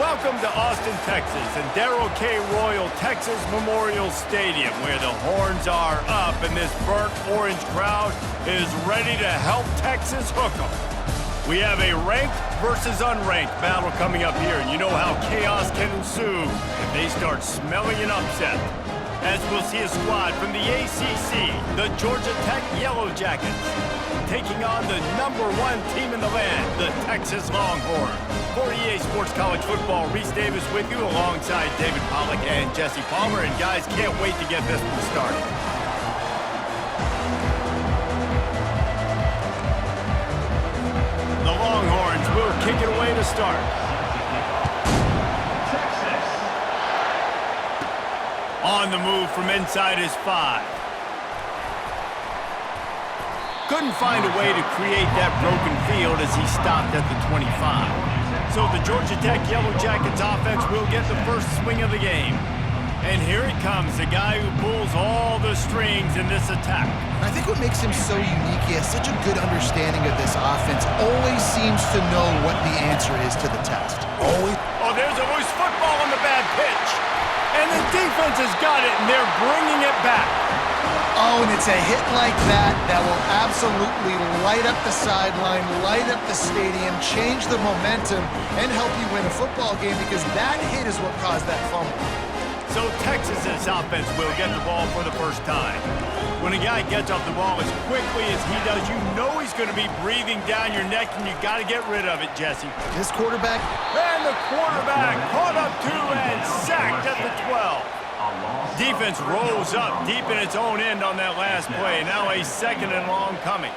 Welcome to Austin, Texas, and Darrell K. Royal Texas Memorial Stadium, where the horns are up and this burnt orange crowd is ready to help Texas hook 'em. We have a ranked versus unranked battle coming up here, and you know how chaos can ensue if they start smelling an upset. As we'll see a squad from the ACC, the Georgia Tech Yellow Jackets, taking on the #1 team in the land, the Texas Longhorns. For EA Sports College Football, Reese Davis with you alongside David Pollack and Jesse Palmer. And guys, can't wait to get this one started. The Longhorns will kick it away to start. On the move from inside his 5. Couldn't find a way to create that broken field as he stopped at the 25. So the Georgia Tech Yellow Jackets offense will get the first swing of the game. And here it comes, the guy who pulls all the strings in this attack. I think what makes him so unique, he has such a good understanding of this offense, always seems to know what the answer is to the test. Always. Oh, there's a loose football on the bad pitch. And the defense has got it, and they're bringing it back. Oh, and it's a hit like that that will absolutely light up the sideline, light up the stadium, change the momentum, and help you win a football game, because that hit is what caused that fumble. So Texas's offense will get the ball for the first time. When a guy gets off the ball as quickly as he does, you know he's going to be breathing down your neck, and you got to get rid of it, Jesse. This quarterback... And the quarterback caught up to and sacked at the 12. Defense rolls up deep in its own end on that last play. Now a 2nd and long coming.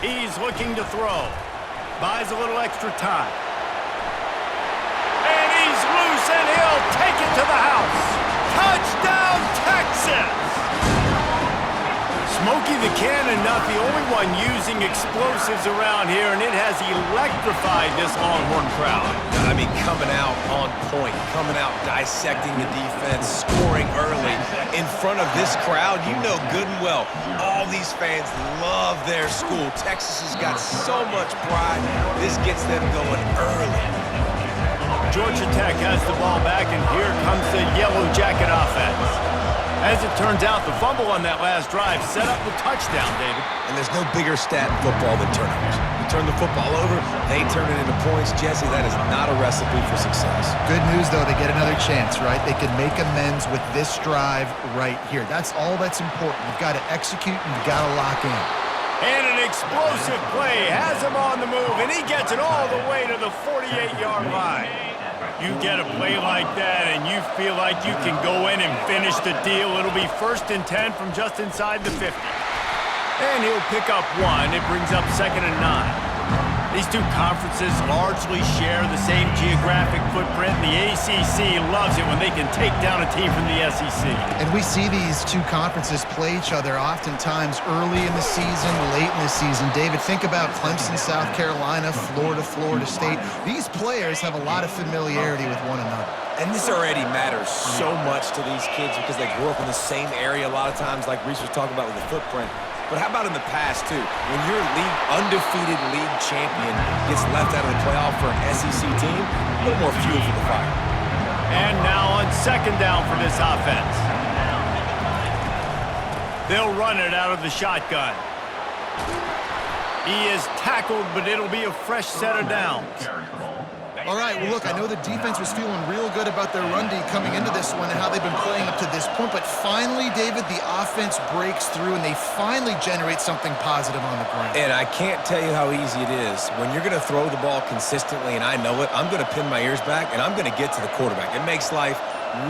He's looking to throw. Buys a little extra time. And he's loose, and he'll take it to the house. Touchdown, Texas! Smokey the Cannon, not the only one using explosives around here, and it has electrified this Longhorn crowd. I mean, coming out on point, coming out dissecting the defense, scoring early in front of this crowd. You know good and well, all these fans love their school. Texas has got so much pride. This gets them going early. Georgia Tech has the ball back, and here comes the Yellow Jacket offense. As it turns out, the fumble on that last drive set up the touchdown, David. And there's no bigger stat in football than turnovers. You turn the football over, they turn it into points. Jesse, that is not a recipe for success. Good news, though, they get another chance, right? They can make amends with this drive right here. That's all that's important. You've got to execute, and you've got to lock in. And an explosive play has him on the move, and he gets it all the way to the 48-yard line. You get a play like that, and you feel like you can go in and finish the deal. It'll be 1st and 10 from just inside the 50. And he'll pick up 1. It brings up 2nd and 9. These two conferences largely share the same geographic footprint. The ACC loves it when they can take down a team from the SEC. And we see these two conferences play each other oftentimes early in the season, late in the season. David, think about Clemson, South Carolina, Florida, Florida State. These players have a lot of familiarity with one another. And this already matters so much to these kids because they grew up in the same area a lot of times, like Reese was talking about with the footprint. But how about in the past, too? When your undefeated league champion gets left out of the playoff for an SEC team, a little more fuel for the fire. And now on 2nd down for this offense. They'll run it out of the shotgun. He is tackled, but it'll be a fresh set of downs. All right, well, look, I know the defense was feeling real good about their run D coming into this one and how they've been playing up to this point, but finally, David, the offense breaks through and they finally generate something positive on the ground. And I can't tell you how easy it is. When you're going to throw the ball consistently, and I know it, I'm going to pin my ears back, and I'm going to get to the quarterback. It makes life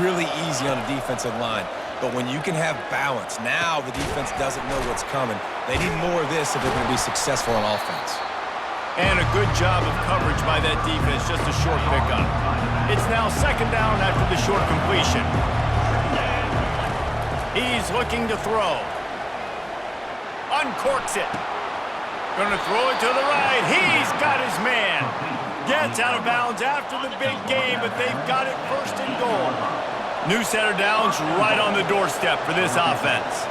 really easy on a defensive line. But when you can have balance, now the defense doesn't know what's coming. They need more of this if they're going to be successful on offense. And a good job of coverage by that defense, just a short pickup. It's now 2nd down after the short completion. He's looking to throw. Uncorks it. Gonna throw it to the right. He's got his man. Gets out of bounds after the big game, but they've got it 1st and goal. New set of downs right on the doorstep for this offense.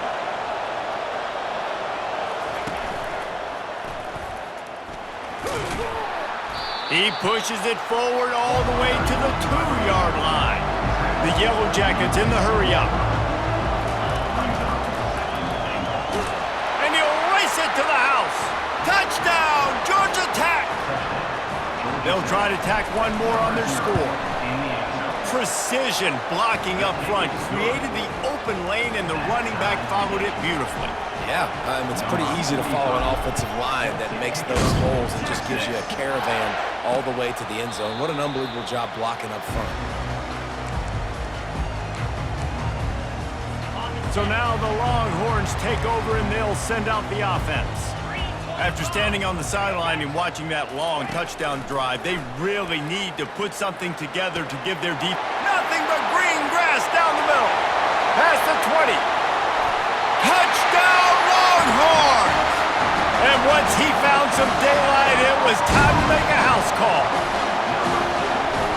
He pushes it forward all the way to the 2-yard line. The Yellow Jackets in the hurry-up. And he'll race it to the house. Touchdown, Georgia Tech! They'll try to tack one more on their score. Precision blocking up front created the open lane, and the running back followed it beautifully. Yeah, it's pretty easy to follow an offensive line that makes those holes and just gives you a caravan all the way to the end zone. What an unbelievable job blocking up front. So now the Longhorns take over, and they'll send out the offense. After standing on the sideline and watching that long touchdown drive, they really need to put something together to give their deep. Nothing but green grass down the middle. Past the 20. Touchdown Longhorns! And once he found some daylight, it was time to make a house call.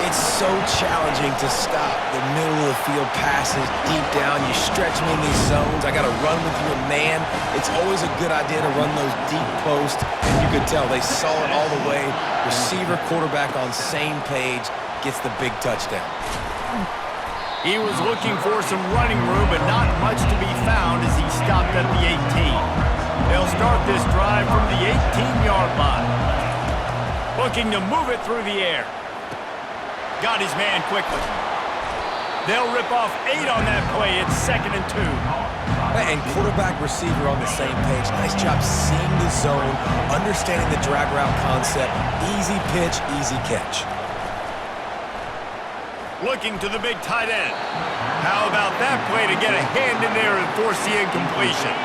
It's so challenging to stop the middle of the field passes deep down. You stretch me in these zones. I got to run with you, and man, it's always a good idea to run those deep posts. And you could tell they saw it all the way. Receiver, quarterback on same page, gets the big touchdown. He was looking for some running room, but not much to be found as he stopped at the 18. They'll start this drive from the 18-yard line. Looking to move it through the air. Got his man quickly. They'll rip off 8 on that play. It's 2nd and 2. And quarterback, receiver on the same page. Nice job seeing the zone, understanding the drag route concept. Easy pitch, easy catch. Looking to the big tight end. How about that play to get a hand in there and force the incompletion?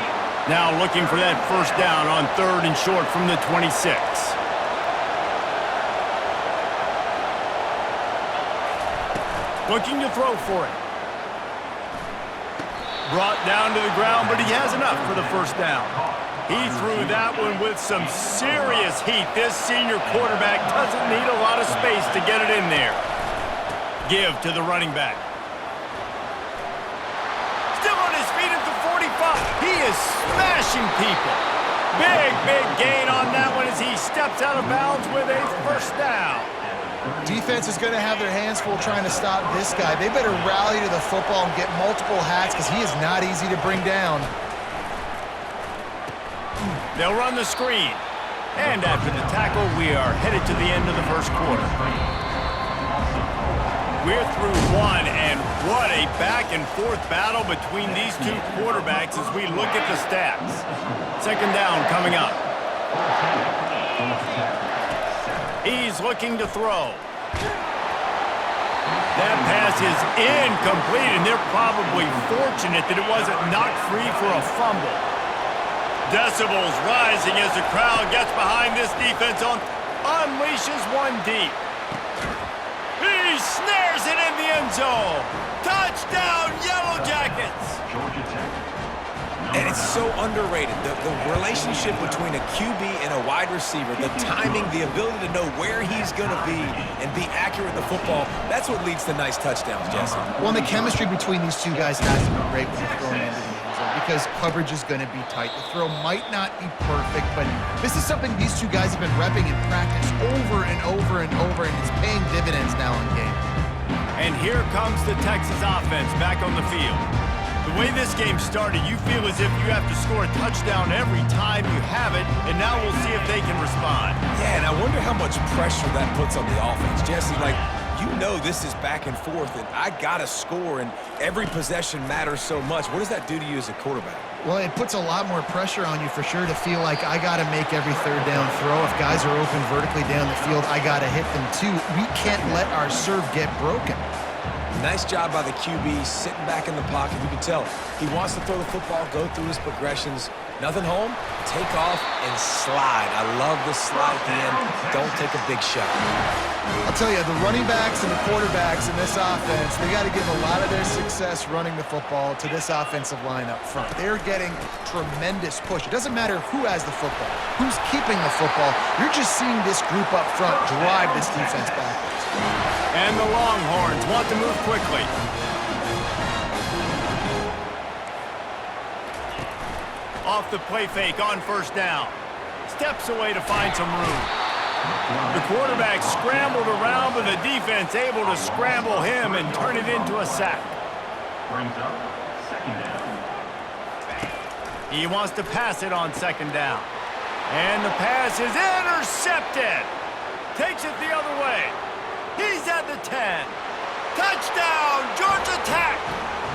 Now looking for that first down on 3rd and short from the 26. Looking to throw for it. Brought down to the ground, but he has enough for the first down. He threw that one with some serious heat. This senior quarterback doesn't need a lot of space to get it in there. Give to the running back. Still on his feet at the 45. He is smashing people. Big gain on that one as he steps out of bounds with a first down. Defense is going to have their hands full trying to stop this guy. They better rally to the football and get multiple hats because he is not easy to bring down. They'll run the screen. And after the tackle, we are headed to the end of the first quarter. We're through one, and what a back-and-forth battle between these two quarterbacks as we look at the stats. 2nd down coming up. He's looking to throw. That pass is incomplete, and they're probably fortunate that it wasn't knocked free for a fumble. Decibels rising as the crowd gets behind this defense unleashes one deep. He snares it in the end zone. Touchdown, Yellow Jackets! And it's so underrated. The relationship between a QB and a wide receiver, the timing, the ability to know where he's going to be and be accurate with the football, that's what leads to nice touchdowns, Jesse. Well, and the chemistry between these two guys has to be great when you're throwing into the end zone because coverage is going to be tight. The throw might not be perfect, but this is something these two guys have been repping in practice over and over and over, and it's paying dividends now in games. And here comes the Texas offense back on the field. The way this game started, you feel as if you have to score a touchdown every time you have it, and now we'll see if they can respond. Yeah, and I wonder how much pressure that puts on the offense. Jesse, like, you know this is back and forth, and I got to score, and every possession matters so much. What does that do to you as a quarterback? Well, it puts a lot more pressure on you for sure to feel like I got to make every 3rd down throw. If guys are open vertically down the field, I got to hit them too. We can't let our serve get broken. Nice job by the QB, sitting back in the pocket. You can tell he wants to throw the football, go through his progressions. Nothing home, take off and slide. I love the slide at the end. Don't take a big shot. I'll tell you, the running backs and the quarterbacks in this offense, they got to give a lot of their success running the football to this offensive line up front. They're getting tremendous push. It doesn't matter who has the football, who's keeping the football. You're just seeing this group up front drive this defense backwards. And the Longhorns want to move quickly. Off the play fake on first down. Steps away to find some room. The quarterback scrambled around, but the defense able to scramble him and turn it into a sack. Brings up second down. He wants to pass it on second down. And the pass is intercepted. Takes it the other way. He's at the 10. Touchdown, Georgia Tech.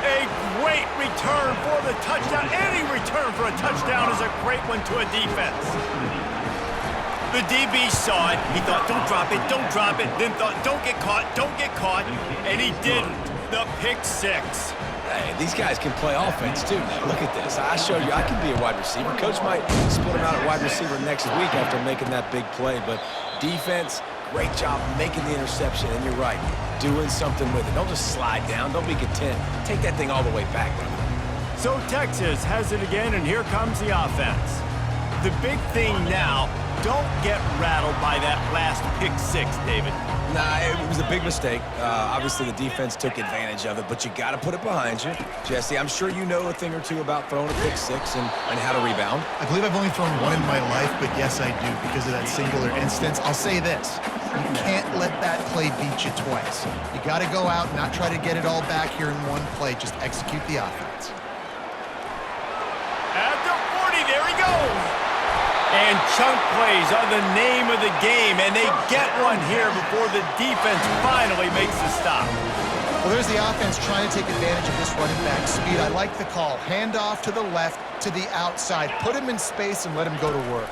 A great return for the touchdown. Any return for a touchdown is a great one to a defense. The DB saw it. He thought, don't drop it, don't drop it. Then thought, don't get caught, don't get caught. And he didn't. The pick six. Hey, these guys can play offense, too. Now, look at this. I showed you I can be a wide receiver. Coach might split him out at wide receiver next week after making that big play. But defense, great job making the interception. And you're right, doing something with it. Don't just slide down. Don't be content. Take that thing all the way back, brother. So Texas has it again, and here comes the offense. The big thing now, don't get rattled by that last pick six, David. Nah, it was a big mistake. Obviously, the defense took advantage of it, but you got to put it behind you. Jesse, I'm sure you know a thing or two about throwing a pick six and how to rebound. I believe I've only thrown one in my life, but yes, I do because of that singular instance. I'll say this. You can't let that play beat you twice. You got to go out and not try to get it all back here in one play. Just execute the offense. At the 40, there he goes. And chunk plays are the name of the game, and they get one here before the defense finally makes the stop. Well, there's the offense trying to take advantage of this running back speed. I like the call. Hand off to the left, to the outside. Put him in space and let him go to work.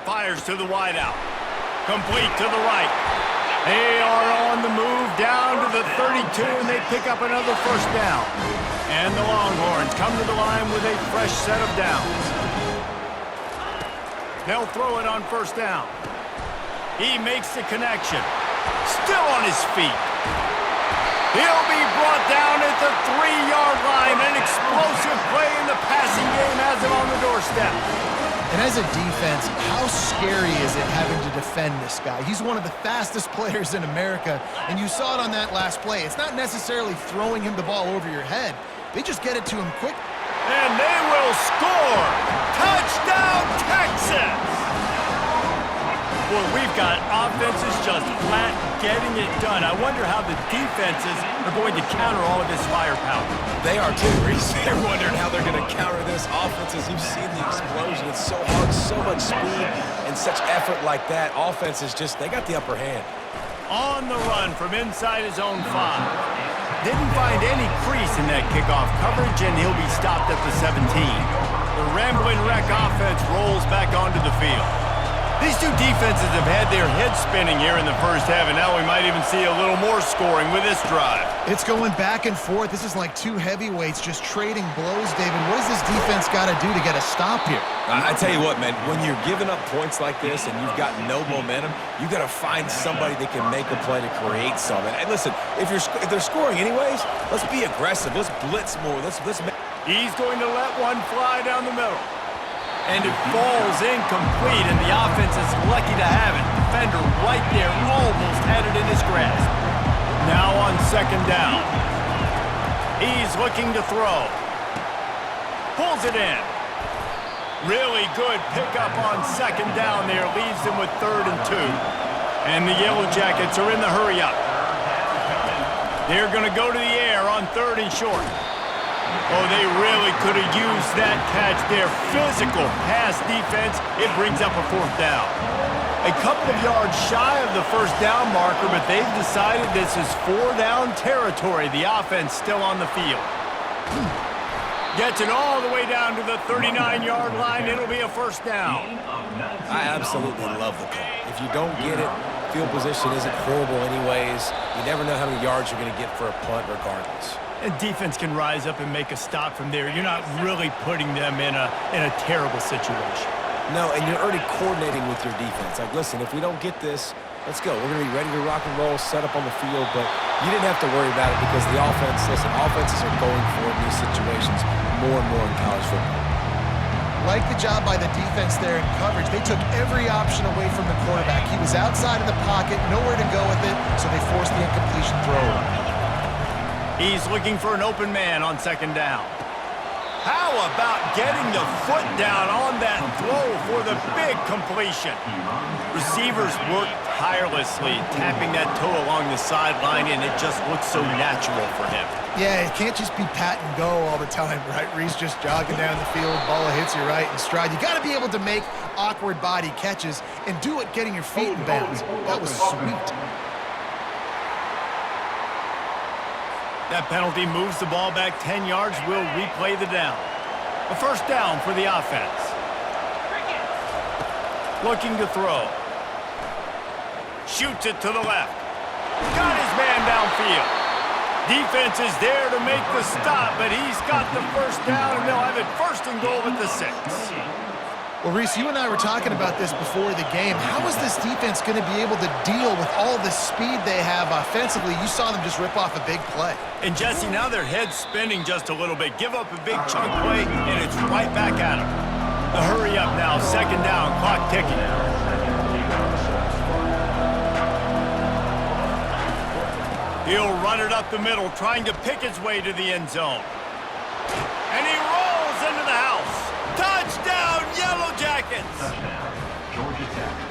Fires to the wideout. Complete to the right. They are on the move down to the 32, and they pick up another first down. And the Longhorns come to the line with a fresh set of downs. They'll throw it on first down. He makes the connection. Still on his feet. He'll be brought down at the 3-yard line. An explosive play in the passing game has him on the doorstep. And as a defense, how scary is it having to defend this guy? He's one of the fastest players in America, and you saw it on that last play. It's not necessarily throwing him the ball over your head. They just get it to him quick. And they will score! Touchdown, Texas! Boy, we've got offenses just flat getting it done. I wonder how the defenses are going to counter all of this firepower. They are too, Reese. They're wondering how they're going to counter this offenses. You've seen the explosion. It's so hard, so much speed, and such effort like that. Offenses just, they got the upper hand. On the run from inside his own 5. Didn't find any crease in that kickoff coverage, and he'll be stopped at the 17. The Rambling Wreck offense rolls back onto the field. These two defenses have had their heads spinning here in the first half, and now we might even see a little more scoring with this drive. It's going back and forth. This is like two heavyweights just trading blows, David. What does this defense got to do to get a stop here? I tell you what, man, when you're giving up points like this and you've got no momentum, you got to find somebody that can make a play to create something. And listen, if they're scoring anyways, let's be aggressive. Let's blitz more. Let's He's going to let one fly down the middle. And it falls incomplete, and the offense is lucky to have it. Defender right there almost had it in his grasp. Now on second down. He's looking to throw. Pulls it in. Really good pickup on second down there. Leaves him with 3rd and 2. And the Yellow Jackets are in the hurry up. They're going to go to the air on 3rd and short. Oh, they really could have used that catch there. Physical pass defense. It brings up a 4th down. A couple of yards shy of the first down marker, but they've decided this is 4-down territory. The offense still on the field. Gets it all the way down to the 39-yard line. It'll be a first down. I absolutely love the call. If you don't get it, field position isn't horrible anyways. You never know how many yards you're going to get for a punt regardless. And defense can rise up and make a stop from there. You're not really putting them in a terrible situation. No, and you're already coordinating with your defense. Like, listen, if we don't get this, let's go. We're going to be ready to rock and roll, set up on the field, but you didn't have to worry about it because the offenses are going for it in these situations more and more in college football. Like the job by the defense there in coverage. They took every option away from the quarterback. He was outside of the pocket, nowhere to go with it, so they forced the incompletion throw. He's looking for an open man on second down. How about getting the foot down on that throw for the big completion? Receivers work tirelessly, tapping that toe along the sideline, and it just looks so natural for him. Yeah, it can't just be pat and go all the time, right? Reese just jogging down the field, ball hits you right in stride. You got to be able to make awkward body catches and do it getting your feet in bounds. That was sweet. That penalty moves the ball back 10 yards. We'll replay the down. A first down for the offense. Looking to throw. Shoots it to the left. Got his man downfield. Defense is there to make the stop, but he's got the first down, and they'll have it first and goal at the 6. Well, Reese, you and I were talking about this before the game. How is this defense going to be able to deal with all the speed they have offensively? You saw them just rip off a big play. And, Jesse, now their head's spinning just a little bit. Give up a big chunk play, and it's right back at them. The hurry up now, second down, clock ticking. He'll run it up the middle, trying to pick his way to the end zone. And he rolls into the house. Touchdown, Yellow Jackets!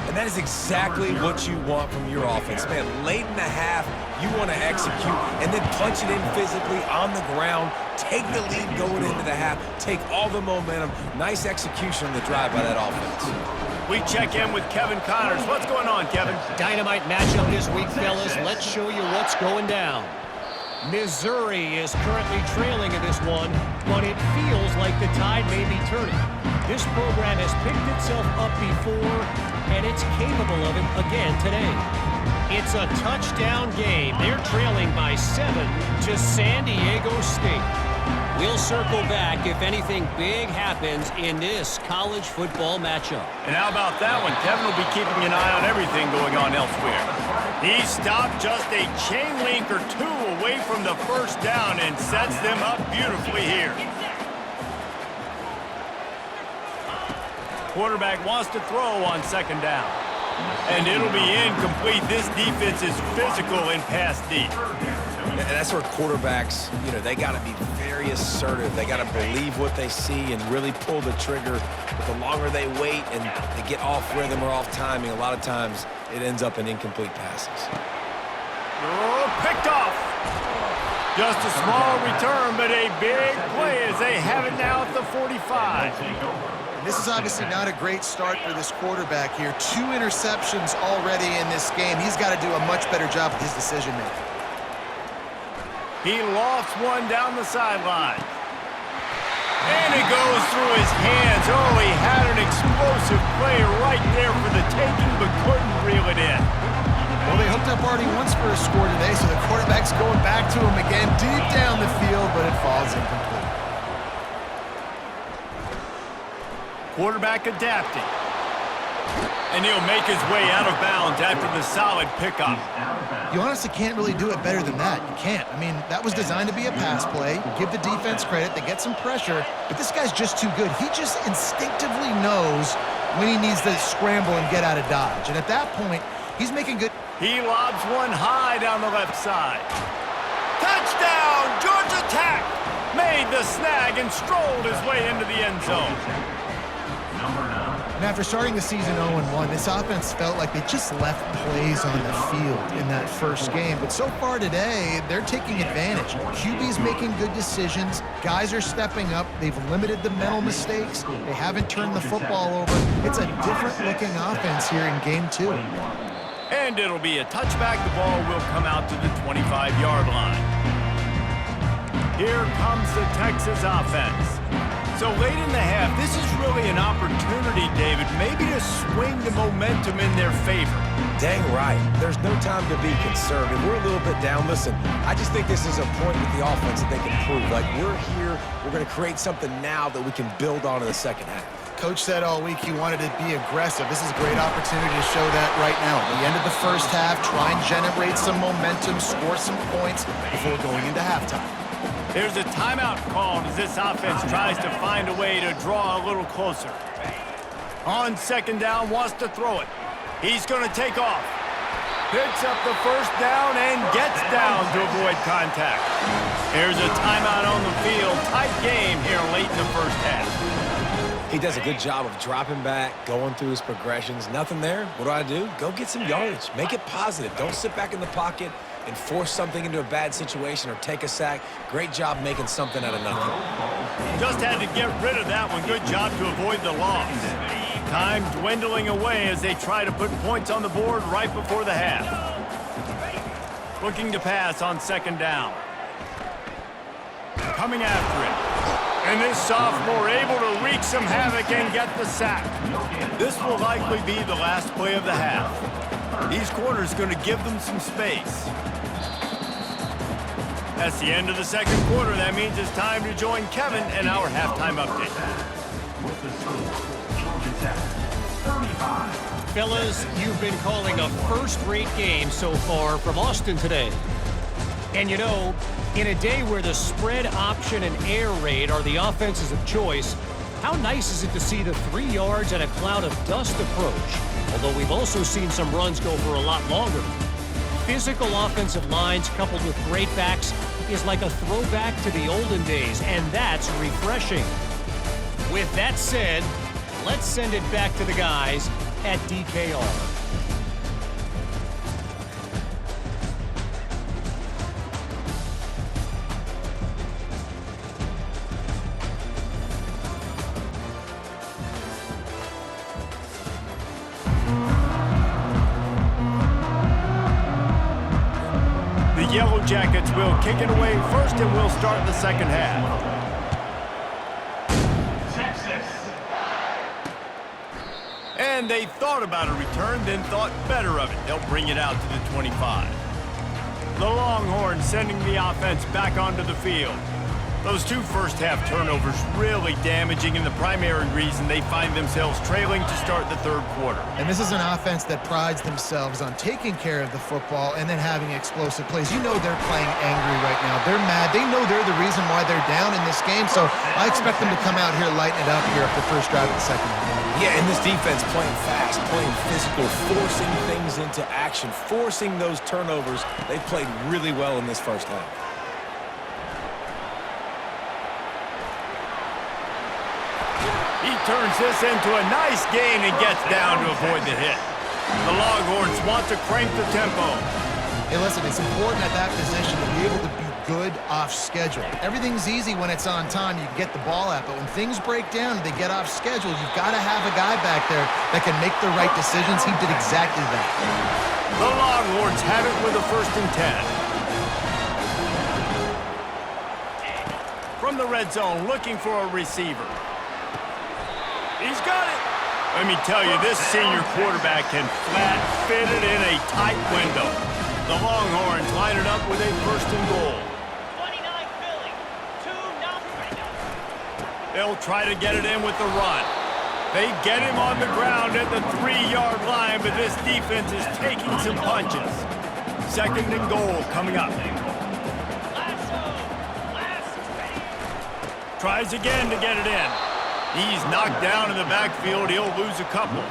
And that is exactly what you want from your offense, man. Late in the half, you want to execute and then punch it in physically on the ground, take the lead going into the half, take all the momentum. Nice execution on the drive by that offense. We check in with Kevin Connors. What's going on, Kevin? Dynamite matchup this week, fellas. Let's show you what's going down. Missouri is currently trailing in this one, but it feels like the tide may be turning. This program has picked itself up before, and it's capable of it again today. It's a touchdown game. They're trailing by 7 to San Diego State. We'll circle back if anything big happens in this college football matchup. And how about that one? Kevin will be keeping an eye on everything going on elsewhere. He stopped just a chain link or two away from the first down and sets them up beautifully here. Quarterback wants to throw on second down. And it'll be incomplete. This defense is physical in pass deep. And that's where quarterbacks, they got to be very assertive. They got to believe what they see and really pull the trigger. But the longer they wait and they get off rhythm or off timing, a lot of times it ends up in incomplete passes. Oh, picked off. Just a small return, but a big play as they have it now at the 45. This is obviously not a great start for this quarterback here. 2 interceptions already in this game. He's got to do a much better job with his decision-making. He lofts one down the sideline. And it goes through his hands. Oh, he had an explosive play right there for the taking, but couldn't reel it in. Well, they hooked up already once for a score today, so the quarterback's going back to him again deep down the field, but it falls incomplete. Quarterback adapting. And he'll make his way out of bounds after the solid pickup. You honestly can't really do it better than that. You can't. I mean, that was designed to be a pass play. Give the defense credit. They get some pressure, but this guy's just too good. He just instinctively knows when he needs to scramble and get out of dodge. And at that point, he's making good. He lobs one high down the left side. Touchdown! Georgia Tech made the snag and strolled his way into the end zone. And after starting the season 0-1, this offense felt like they just left plays on the field in that first game. But so far today, they're taking advantage. QB's making good decisions. Guys are stepping up. They've limited the mental mistakes. They haven't turned the football over. It's a different-looking offense here in Game 2. And it'll be a touchback. The ball will come out to the 25-yard line. Here comes the Texas offense. So late in the half, this is really an opportunity, David, maybe to swing the momentum in their favor. Dang right. There's no time to be conservative. We're a little bit down. Listen, I just think this is a point with the offense that they can prove. Like, we're here. We're going to create something now that we can build on in the second half. Coach said all week he wanted to be aggressive. This is a great opportunity to show that right now. At the end of the first half, try and generate some momentum, score some points before going into halftime. There's a timeout called as this offense tries to find a way to draw a little closer. On second down, wants to throw it. He's going to take off. Picks up the first down and gets down to avoid contact. Here's a timeout on the field. Tight game here late in the first half. He does a good job of dropping back, going through his progressions. Nothing there. What do? Go get some yardage. Make it positive. Don't sit back in the pocket and force something into a bad situation or take a sack. Great job making something out of nothing. Just had to get rid of that one. Good job to avoid the loss. Time dwindling away as they try to put points on the board right before the half. Looking to pass on second down. Coming after it. And this sophomore able to wreak some havoc and get the sack. This will likely be the last play of the half. These corners going to give them some space. That's the end of the second quarter. That means it's time to join Kevin in our halftime update. Fellas, you've been calling a first-rate game so far from Austin today. And you know, in a day where the spread option and air raid are the offenses of choice, how nice is it to see the 3 yards and a cloud of dust approach? Although we've also seen some runs go for a lot longer. Physical offensive lines coupled with great backs is like a throwback to the olden days, and that's refreshing. With that said, let's send it back to the guys at DKR. The Yellow Jackets will kick it away first, and we'll start the second half. And they thought about a return, then thought better of it. They'll bring it out to the 25. The Longhorns sending the offense back onto the field. Those two first-half turnovers really damaging, and the primary reason they find themselves trailing to start the third quarter. And this is an offense that prides themselves on taking care of the football and then having explosive plays. You know they're playing angry right now. They're mad. They know they're the reason why they're down in this game, so I expect them to come out here, lighten it up here after the first drive of the second half. Yeah, and this defense playing fast, playing physical, forcing things into action, forcing those turnovers. They've played really well in this first half. He turns this into a nice gain and gets down to avoid the hit. The Longhorns want to crank the tempo. Hey, listen, it's important at that position to be able to be good off schedule. Everything's easy when it's on time. You can get the ball out, but when things break down and they get off schedule, you've got to have a guy back there that can make the right decisions. He did exactly that. The Longhorns have it with a 1st and 10. From the red zone, looking for a receiver. He's got it. Let me tell you, this senior quarterback can flat fit it in a tight window. The Longhorns line it up with a 1st and goal. 29 Philly, 2-0. They'll try to get it in with the run. They get him on the ground at the 3-yard line, but this defense is taking some punches. 2nd and goal coming up. Tries again to get it in. He's knocked down in the backfield. He'll lose a couple.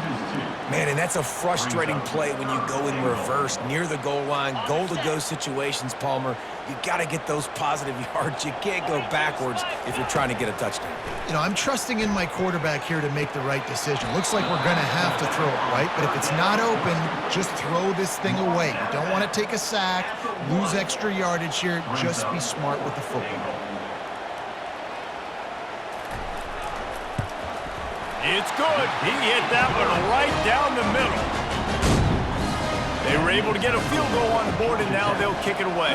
Man, and that's a frustrating play when you go in reverse near the goal line, goal-to-go situations, Palmer. You got to get those positive yards. You can't go backwards if you're trying to get a touchdown. You know, I'm trusting in my quarterback here to make the right decision. Looks like we're going to have to throw it, right? But if it's not open, just throw this thing away. You don't want to take a sack, lose extra yardage here. Just be smart with the football. It's good. He hit that one right down the middle. They were able to get a field goal on the board, and now they'll kick it away.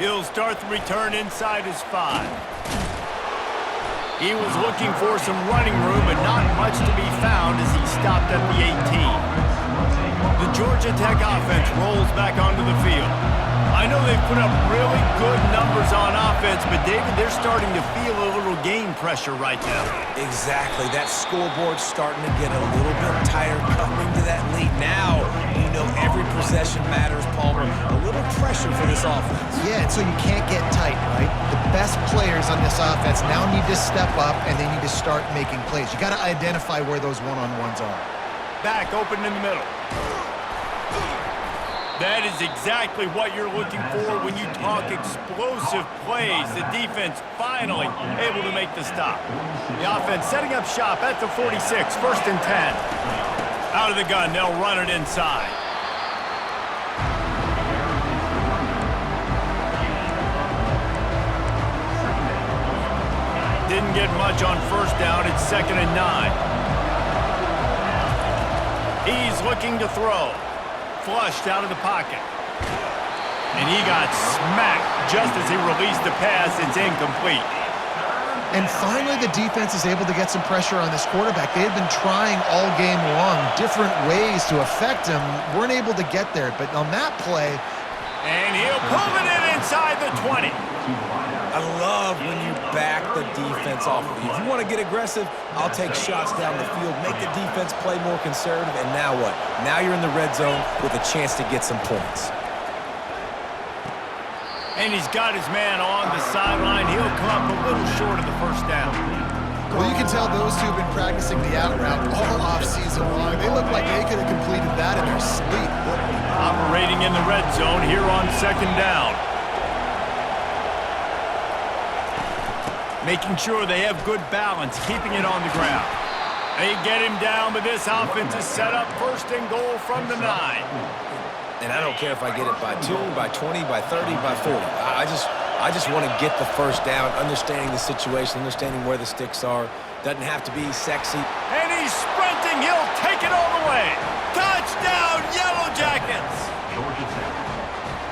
He'll start the return inside his 5. He was looking for some running room, but not much to be found as he stopped at the 18. The Georgia Tech offense rolls back onto the field. I know they've put up really good numbers on offense, but David, they're starting to feel a little game pressure right now. Exactly. That scoreboard's starting to get a little bit tighter, cutting to that lead. Now, you know every possession matters, Palmer. A little pressure for this offense. Yeah, and so you can't get tight, right? The best players on this offense now need to step up, and they need to start making plays. You got to identify where those one-on-ones are. Back open in the middle. That is exactly what you're looking for when you talk explosive plays. The defense finally able to make the stop. The offense setting up shop at the 46, 1st and 10. Out of the gun, they'll run it inside. Didn't get much on 1st down. It's 2nd and 9. He's looking to throw. Flushed out of the pocket. And he got smacked just as he released the pass. It's incomplete. And finally, the defense is able to get some pressure on this quarterback. They had been trying all game long different ways to affect him. Weren't able to get there. But on that play... And he'll pull it in inside the 20. I love when you back the defense off of you. If you want to get aggressive, I'll take shots down the field, make the defense play more conservative, and now what? Now you're in the red zone with a chance to get some points. And he's got his man on the sideline. He'll come up a little short of the 1st down. Well, you can tell those two have been practicing the out route all off-season long. They look like they could have completed that in their sleep. Operating in the red zone here on 2nd down. Making sure they have good balance, keeping it on the ground. They get him down, but this offense is set up 1st and goal from the 9. And I don't care if I get it by 2, by 20, by 30, by 40. I just want to get the 1st down, understanding the situation, understanding where the sticks are. Doesn't have to be sexy. And he's sprinting. He'll take it all the way. Touchdown, Yellow Jackets!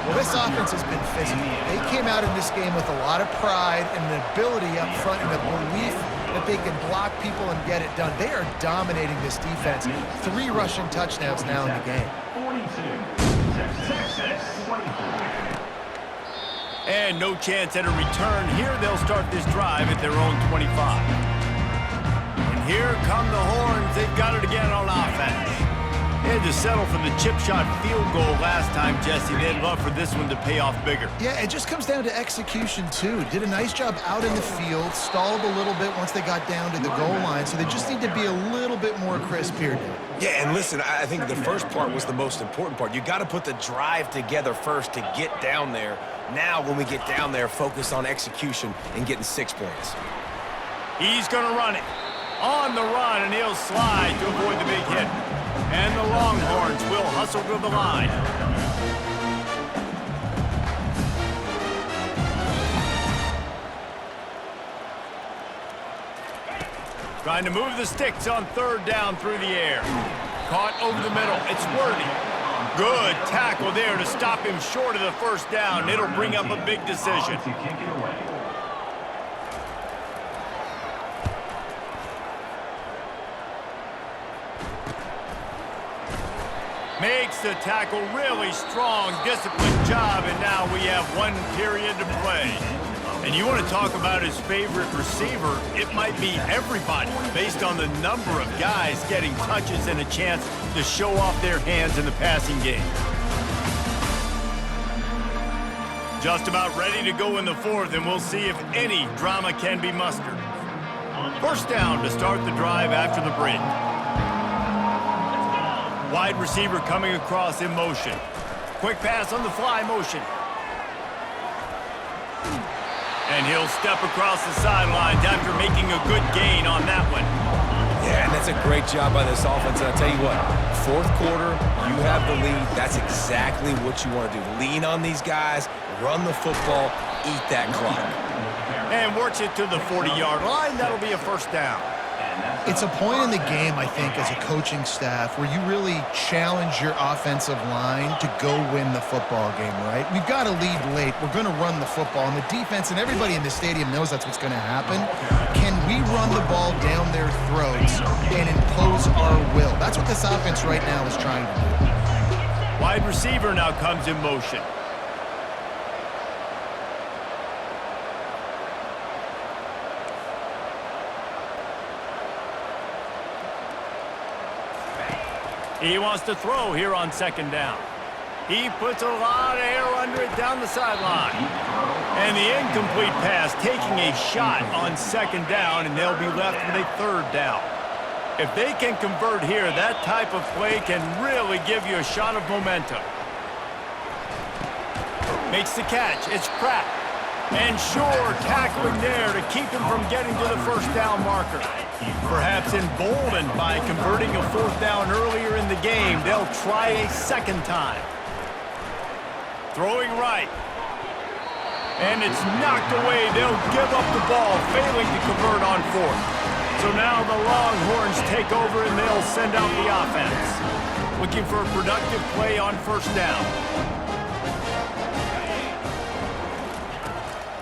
Well, this offense has been physical. They came out in this game with a lot of pride and an ability up front and a belief that they can block people and get it done. They are dominating this defense. 3 rushing touchdowns now in the game. And no chance at a return. Here they'll start this drive at their own 25. And here come the Horns. They've got it again on offense. They had to settle for the chip shot field goal last time, Jesse. They'd love for this one to pay off bigger. Yeah, it just comes down to execution, too. Did a nice job out in the field, stalled a little bit once they got down to the goal line, so they just need to be a little bit more crisp here. Yeah, and listen, I think the first part was the most important part. You got to put the drive together first to get down there. Now, when we get down there, focus on execution and getting 6 points. He's going to run it. On the run, and he'll slide to avoid the big hit. And the Longhorns will hustle to the line. Trying to move the sticks on 3rd down through the air. Caught over the middle. It's Worthy. Good tackle there to stop him short of the 1st down. It'll bring up a big decision. Makes the tackle, really strong, disciplined job, and now we have 1 period to play. And you want to talk about his favorite receiver, it might be everybody, based on the number of guys getting touches and a chance to show off their hands in the passing game. Just about ready to go in the 4th, and we'll see if any drama can be mustered. 1st down to start the drive after the break. Wide receiver coming across in motion. Quick pass on the fly motion. And he'll step across the sidelines after making a good gain on that one. Yeah, and that's a great job by this offense. And I'll tell you what, 4th quarter, you have the lead. That's exactly what you want to do. Lean on these guys, run the football, eat that clock. And works it to the 40-yard line. That'll be a 1st down. It's a point in the game, I think, as a coaching staff where you really challenge your offensive line to go win the football game, right? We've got to lead late. We're going to run the football, and the defense and everybody in the stadium knows that's what's going to happen. Can we run the ball down their throats and impose our will? That's what this offense right now is trying to do. Wide receiver now comes in motion. He wants to throw here on 2nd down. He puts a lot of air under it down the sideline. And the incomplete pass taking a shot on second down, and they'll be left with a third down. If they can convert here, that type of play can really give you a shot of momentum. Makes the catch. It's Pratt. And sure, tackling there to keep him from getting to the first down marker. Perhaps emboldened by converting a fourth down earlier in the game, they'll try a second time. Throwing right. And it's knocked away. They'll give up the ball, failing to convert on fourth. So now the Longhorns take over and they'll send out the offense. Looking for a productive play on first down.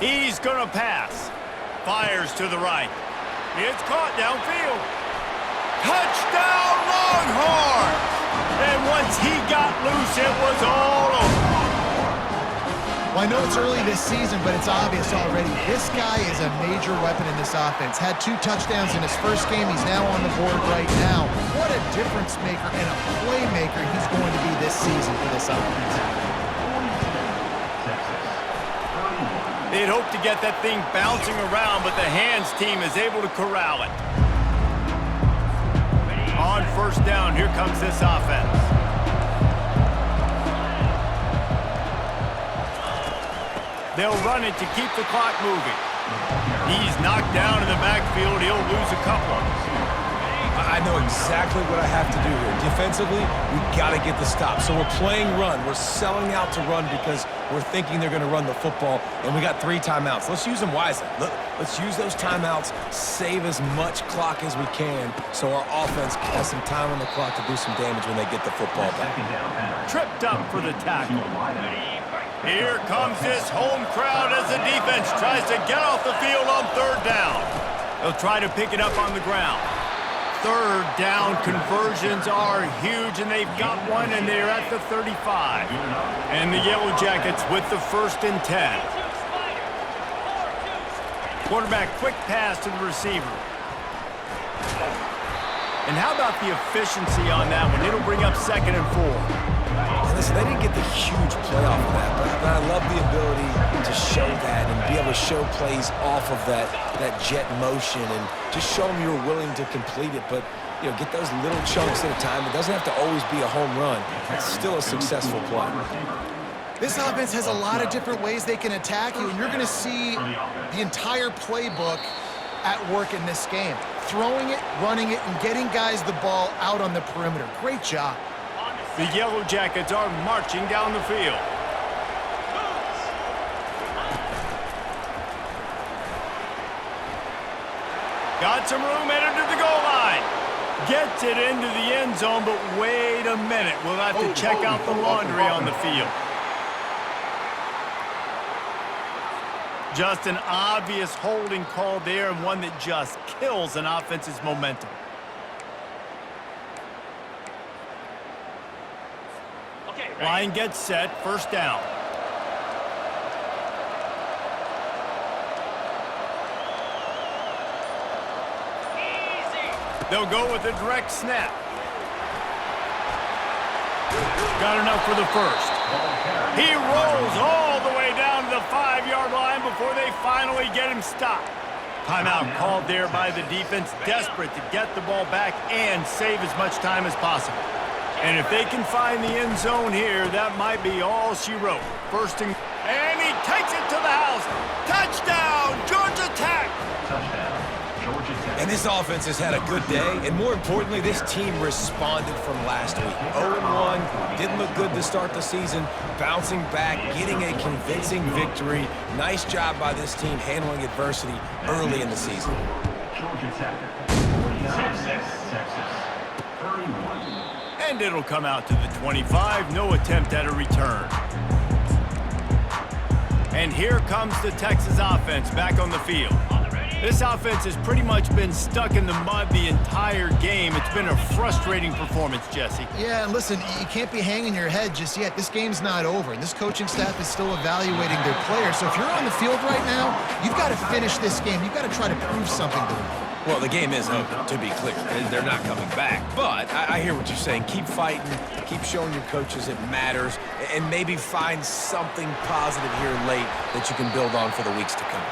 He's going to pass. Fires to the right. It's caught downfield. Touchdown Longhorns! And once he got loose, it was all over. Well, I know it's early this season, but it's obvious already. This guy is a major weapon in this offense. Had 2 touchdowns in his first game. He's now on the board right now. What a difference maker and a playmaker he's going to be this season for this offense. They'd hope to get that thing bouncing around, but the hands team is able to corral it. On first down, here comes this offense. They'll run it to keep the clock moving. He's knocked down in the backfield. He'll lose a couple. I know exactly what I have to do here. Defensively, we've got to get the stop. So we're playing run. We're selling out to run because we're thinking they're going to run the football, and we got 3 timeouts. Let's use them wisely. Let's use those timeouts, save as much clock as we can so our offense has some time on the clock to do some damage when they get the football back. Tripped up for the tackle. Here comes this home crowd as the defense tries to get off the field on third down. They'll try to pick it up on the ground. Third down conversions are huge, and they've got one, and they're at the 35. And the Yellow Jackets with the 1st and 10. Quarterback, quick pass to the receiver. And how about the efficiency on that one? It'll bring up 2nd and 4. Listen, they didn't get the huge play off of that, but I love the ability to show that and be able to show plays off of that jet motion and just show them you're willing to complete it. But, you know, get those little chunks at a time. It doesn't have to always be a home run. It's still a successful play. This offense has a lot of different ways they can attack you, and you're going to see the entire playbook at work in this game. Throwing it, running it, and getting guys the ball out on the perimeter. Great job. The Yellow Jackets are marching down the field. Got some room headed to the goal line. Gets it into the end zone, but wait a minute. We'll have to check out the laundry on the field. Just an obvious holding call there, and one that just kills an offense's momentum. Line gets set, first down. Easy. They'll go with a direct snap. Got enough for the first. He rolls all the way down to the 5-yard line before they finally get him stopped. Timeout called there by the defense, desperate to get the ball back and save as much time as possible. And if they can find the end zone here, that might be all she wrote. First and he takes it to the house. Touchdown, Georgia Tech! Touchdown, Georgia Tech. And this offense has had a good day, and more importantly, this team responded from last week. 0-1, didn't look good to start the season, bouncing back, getting a convincing victory. Nice job by this team handling adversity early in the season. Georgia Tech, 46, Texas, 31. And it'll come out to the 25. No attempt at a return. And here comes the Texas offense back on the field. This offense has pretty much been stuck in the mud the entire game. It's been a frustrating performance, Jesse. Yeah, and listen, you can't be hanging your head just yet. This game's not over, and this coaching staff is still evaluating their players. So if you're on the field right now, you've got to finish this game. You've got to try to prove something to them. Well, the game is over, to be clear. They're not coming back. But I hear what you're saying. Keep fighting. Keep showing your coaches it matters. And maybe find something positive here late that you can build on for the weeks to come.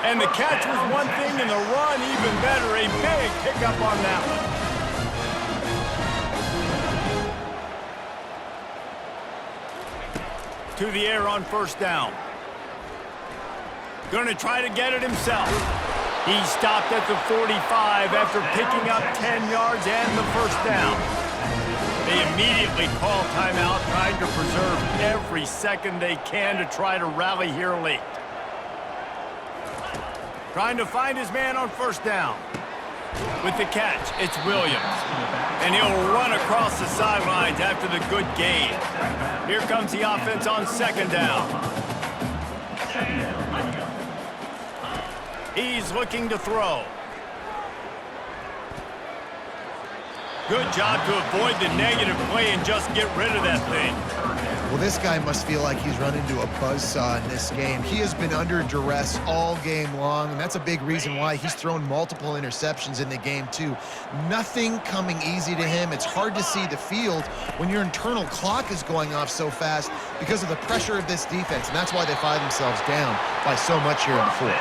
And the catch was one thing, and the run even better. A big pickup on that one. To the air on first down. Going to try to get it himself. He stopped at the 45 after picking up 10 yards and the first down. They immediately call timeout, trying to preserve every second they can to try to rally here late. Trying to find his man on first down. With the catch, it's Williams. And he'll run across the sidelines after the good gain. Here comes the offense on second down. He's looking to throw. Good job to avoid the negative play and just get rid of that thing. Well, this guy must feel like he's run into a buzzsaw in this game. He has been under duress all game long, and that's a big reason why he's thrown multiple interceptions in the game, too. Nothing coming easy to him. It's hard to see the field when your internal clock is going off so fast because of the pressure of this defense, and that's why they find themselves down by so much here in the fourth.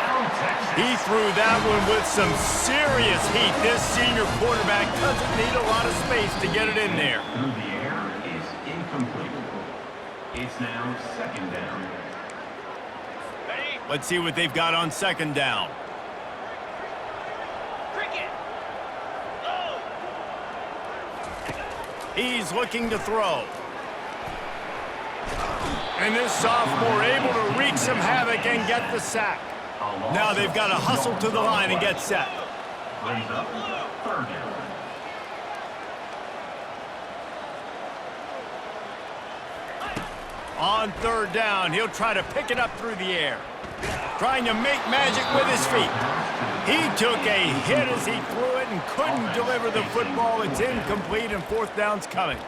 He threw that one with some serious heat. This senior quarterback doesn't need a lot of space to get it in there. Through the air is incomplete. It's now second down. Let's see what they've got on second down. Cricket. Low. He's looking to throw. And this sophomore able to wreak some havoc and get the sack. Now they've got to hustle to the line and get set. Brings up third down. On third down, he'll try to pick it up through the air. Trying to make magic with his feet. He took a hit as he threw it and couldn't deliver the football. It's incomplete and fourth down's coming.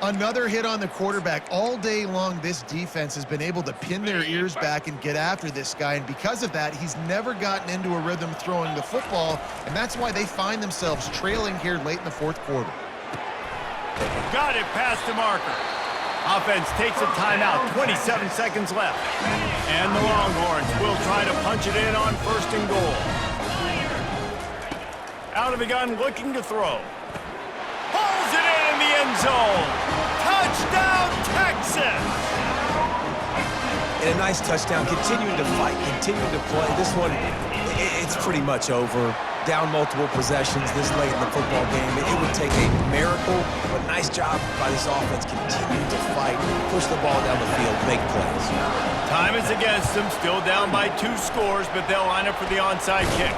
Another hit on the quarterback. All day long, this defense has been able to pin their ears back and get after this guy, and because of that, he's never gotten into a rhythm throwing the football, and that's why they find themselves trailing here late in the fourth quarter. Got it past the marker. Offense takes a timeout, 27 seconds left. And the Longhorns will try to punch it in on first and goal. Out of the gun, looking to throw. Pulls it in the end zone. Touchdown, Texas! And a nice touchdown, continuing to fight, continuing to play. This one, it's pretty much over. Down multiple possessions this late in the football game. It would take a miracle, but nice job by this offense continuing to fight, push the ball down the field, make plays. Time is against them, still down by 2 scores, but they'll line up for the onside kick.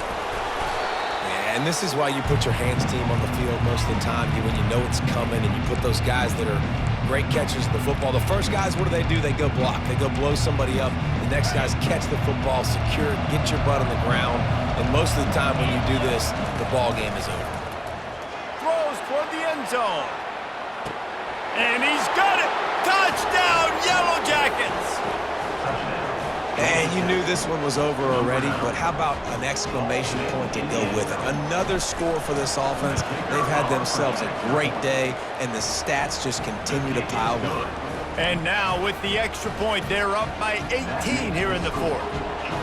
And this is why you put your hands team on the field most of the time, when you know it's coming, and you put those guys that are great catchers of the football. The first guys, what do? They go block. They go blow somebody up. The next guys catch the football, secure it, get your butt on the ground. And most of the time when you do this, the ball game is over. Throws toward the end zone. And he's got it! Touchdown, Yellow Jackets! And you knew this one was over already, but how about an exclamation point to go with it? Another score for this offense. They've had themselves a great day, and the stats just continue to pile on. And now with the extra point, they're up by 18 here in the fourth.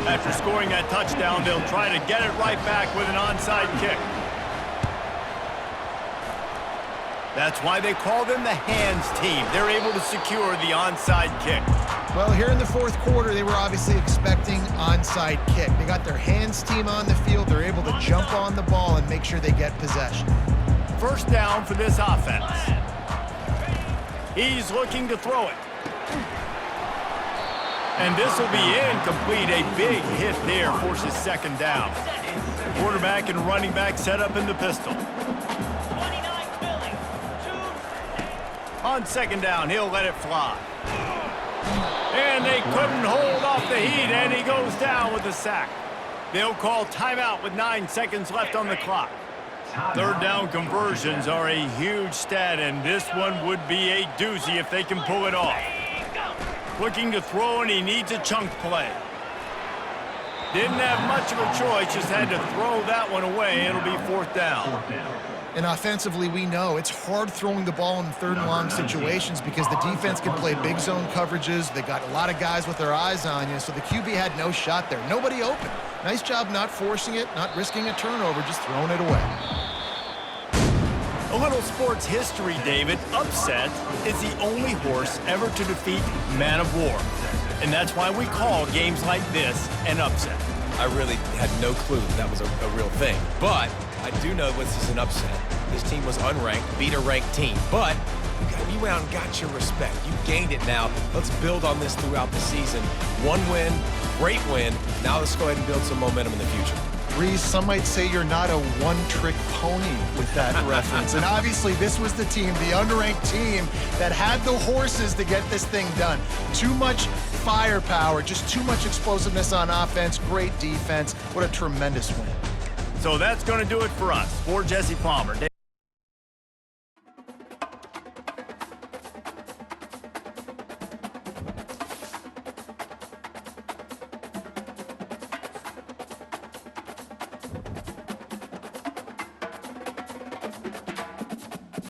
After scoring that touchdown, they'll try to get it right back with an onside kick. That's why they call them the hands team. They're able to secure the onside kick. Well, here in the fourth quarter, they were obviously expecting onside kick. They got their hands team on the field. They're able to jump on the ball and make sure they get possession. First down for this offense. He's looking to throw it. And this will be incomplete. A big hit there forces second down. Quarterback and running back set up in the pistol. 29 Philly. 2. On second down, he'll let it fly. And they couldn't hold off the heat, and he goes down with a sack. They'll call timeout with 9 seconds left on the clock. Third down conversions are a huge stat, and this one would be a doozy if they can pull it off. Looking to throw, and he needs a chunk play. Didn't have much of a choice, just had to throw that one away. It'll be 4th down. And offensively, we know it's hard throwing the ball in 3rd and long situations because the defense can play big zone coverages. They got a lot of guys with their eyes on you, so the QB had no shot there. Nobody open. Nice job not forcing it, not risking a turnover, just throwing it away. A little sports history, David. Upset is the only horse ever to defeat Man of War. And that's why we call games like this an upset. I really had no clue that was a real thing. But I do know this is an upset. This team was unranked, beat a ranked team. But you went out and got your respect. You gained it now. Let's build on this throughout the season. One win, great win. Now let's go ahead and build some momentum in the future. Reese, some might say you're not a one-trick pony with that reference. And obviously, this was the team, the unranked team, that had the horses to get this thing done. Too much firepower, just too much explosiveness on offense, great defense. What a tremendous win. So that's going to do it for us. For Jesse Palmer.